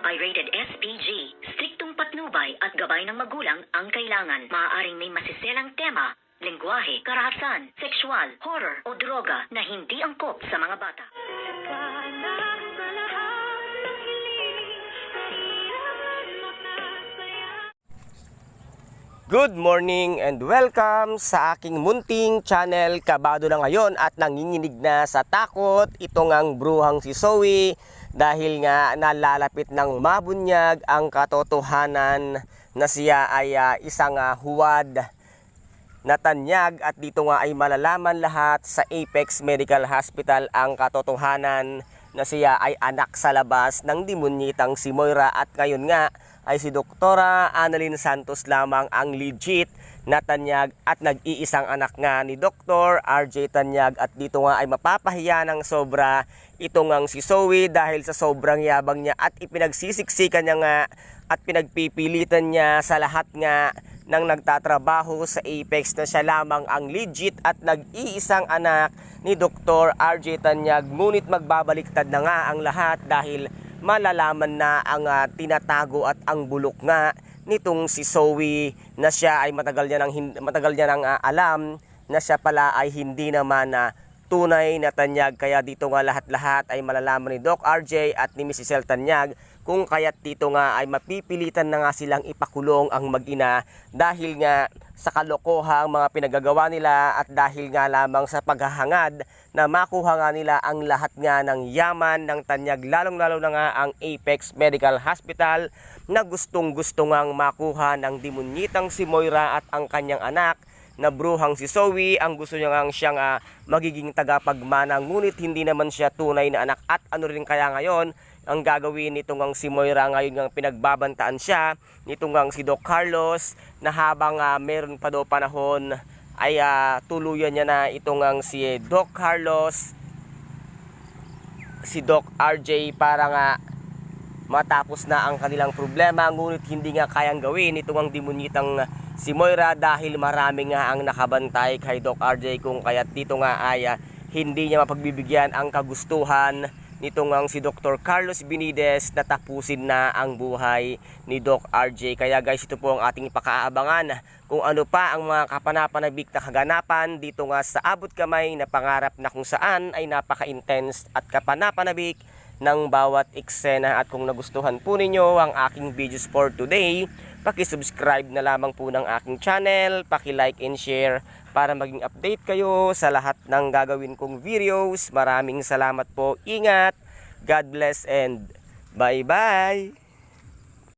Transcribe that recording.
Pirated SPG. Striktong patnubay at gabay ng magulang ang kailangan. Maaaring may masiselang tema, lengguwahe, karahasan, sexual, horror o droga na hindi angkop sa mga bata. Good morning and welcome sa aking munting channel. Kabado na ngayon at nanginginig na sa takot itong ang bruhang si Zoe dahil nga nalalapit ng mabunyag ang katotohanan na siya ay isang huwad na tanyag, at dito nga ay malalaman lahat sa Apex Medical Hospital ang katotohanan na siya ay anak sa labas ng demonyitang si Moira, at ngayon nga ay si Doktora Annalyn Santos lamang ang legit na tanyag at nag-iisang anak nga ni Dr. RJ Tanyag, at dito nga ay mapapahiya ng sobra itong ang si Zoe dahil sa sobrang yabang niya at ipinagsisiksikan niya nga at pinagpipilitan niya sa lahat nga ng nagtatrabaho sa Apex na siya lamang ang legit at nag-iisang anak ni Dr. RJ Tanyag. Ngunit magbabaliktad na nga ang lahat dahil malalaman na ang tinatago at ang bulok nga nitong si Zoe na siya ay matagal niya nang alam na siya pala ay hindi naman tunay na tanyag. Kaya dito nga lahat-lahat ay malalaman ni Doc RJ at ni Mrs. El Tanyag kung kaya't dito nga ay mapipilitan na nga silang ipakulong ang mag-ina dahil nga sa kalokohang mga pinagagawa nila at dahil nga lamang sa paghahangad na makuha nga nila ang lahat nga ng yaman ng Tanyag, lalong-lalo na nga ang Apex Medical Hospital na gustong-gusto ngang makuha ng demonyitang si Moira at ang kanyang anak na bruhang si Zoe. Ang gusto niya nga siyang magiging tagapagmana, ngunit hindi naman siya tunay na anak. At ano rin kaya ngayon ang gagawin nitong ang si Moira ngayon nga pinagbabantaan siya nitong ang si Doc Carlos na habang meron pa daw panahon ay tuluyan niya na itong ang si Doc Carlos, si Doc RJ para nga matapos na ang kanilang problema. Ngunit hindi nga kayang gawin itong ang demonyitang si Moira dahil marami nga ang nakabantay kay Doc RJ, kung kaya't dito nga ay hindi niya mapagbibigyan ang kagustuhan nitong ang si Dr. Carlos Benides na tapusin na ang buhay ni Doc RJ. Kaya guys, ito po ang ating ipakaabangan kung ano pa ang mga kapanapanabik na kaganapan dito nga sa abot kamay na pangarap na kung saan ay napaka-intense at kapanapanabik ng bawat eksena. At kung nagustuhan po ninyo ang aking videos for today, paki-subscribe na lamang po ng aking channel, paki-like and share para maging update kayo sa lahat ng gagawin kong videos. Maraming salamat po. Ingat, God bless and bye-bye!